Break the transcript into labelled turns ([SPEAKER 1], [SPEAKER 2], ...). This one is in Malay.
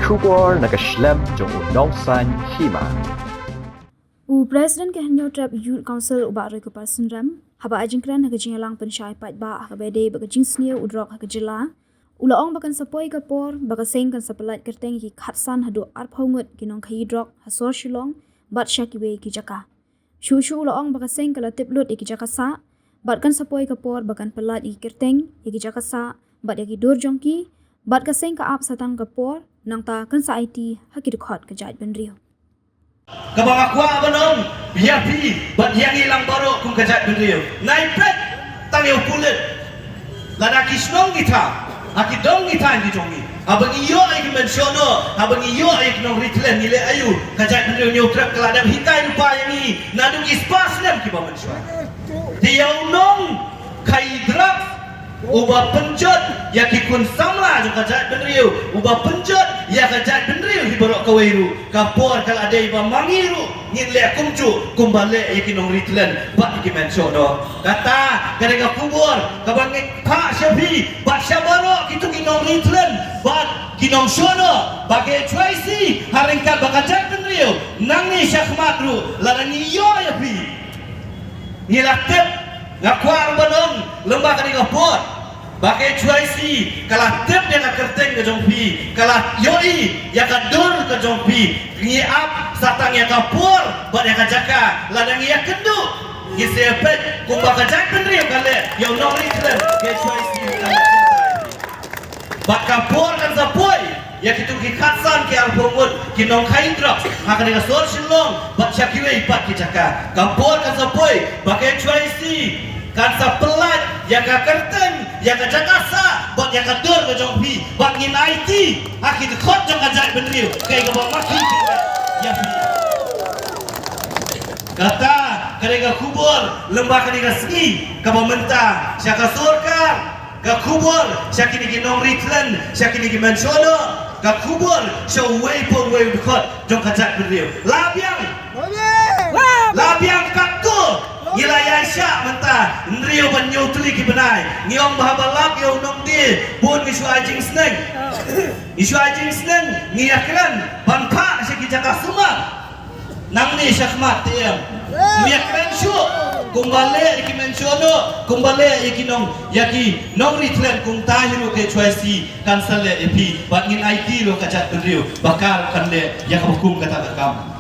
[SPEAKER 1] kubor nakaslem jong unongsan hima.
[SPEAKER 2] President Kehenyo Trap Youth Council uba roi ke person ram haba ajingkran hagajingalang pensyai pat ba habede bagajing sneer udrok hagajila ulaong bakan sapoi kapor bagaseng kan sapelat kerteng ki khatsan hadu arphongut kinong khidrok hasor shilong bat shakiwe ki jaka shu ulaong bagaseng kala tiplut ki jaka sa bat kan sapoi kapor bakan pelat ki kerteng ki jaka sa bat ki dur jongki bat kaseng ka ap satang kapor nang ta kan sa IT hakidkhot ka jait benrio
[SPEAKER 3] Kabang akwa abanong biapi bat yang hilang baru kum kajat beliau naipet tangiu pulut ladaki snong kita aki dong kita di jongi abang iyo ai mensiono abang iyo ai nong ritlen nile ayu kajat beliau nyutrap keladam hikai lupa yang ni nadung ispas nem kiba mensio dia nong kai drap ubah penjat ya kikun samla jo kajat beliau ubah penjat ya kajat beliau hiborok kawairu kapor kal ada iba mangiru ngile kumcu kumbale yakinong ritlen bat iki mensiono kata garega kubur kabang pak syafi bat syabaro kitu kinong ritlen bat kinong sono bagai tracy haringkat bakajat beliau nangi syakmatru larani yo ya pi ngilatep ngakwar banong lembah garega pot bagai tracy kalah tep yang kerteng ke jompi kalah yoi yang kadur ke jompi ngiap satang yang kapur buat yang kajaka ladang yang kendu ngisepet kumbak kajak pendri kale yang nori kelen ke tracy bak kapur kan sapoi ya kitu ki khatsan ki arphongut ki nong khaindrok hakane ka sor silong bat chakiwe ipat ki jaka kapur kan sapoi bagai tracy kan sapelat yang ka kerteng yang ka jakasa buat yang ka dur ke jongpi buat ngin IT akid khot jong kajak benriu kai ka maki ya kata karega kubur lembah karega ski ka mentah syaka surkar ka kubur syakini ki nong ritlen syakini ki mensono ka kubur show way pon way khot jong kajak benriu labiang kaktu Nilai Aisyah mentah Nriyo banyo tuli ki benai Ngiong bahabalap yo nong di Pun isu ajing seneng Isu ajing seneng Ngiyakran Banpak syaki jaka semua Nang ni syakmat tiyam Ngiyakran syuk Kumbale iki mensiono Kumbale iki nong Yaki nong ritlen kung tahiru ke cuaisi Kansale epi Bat ngin IT lo kajat benriyo Bakal kan le Yak hukum kata kakam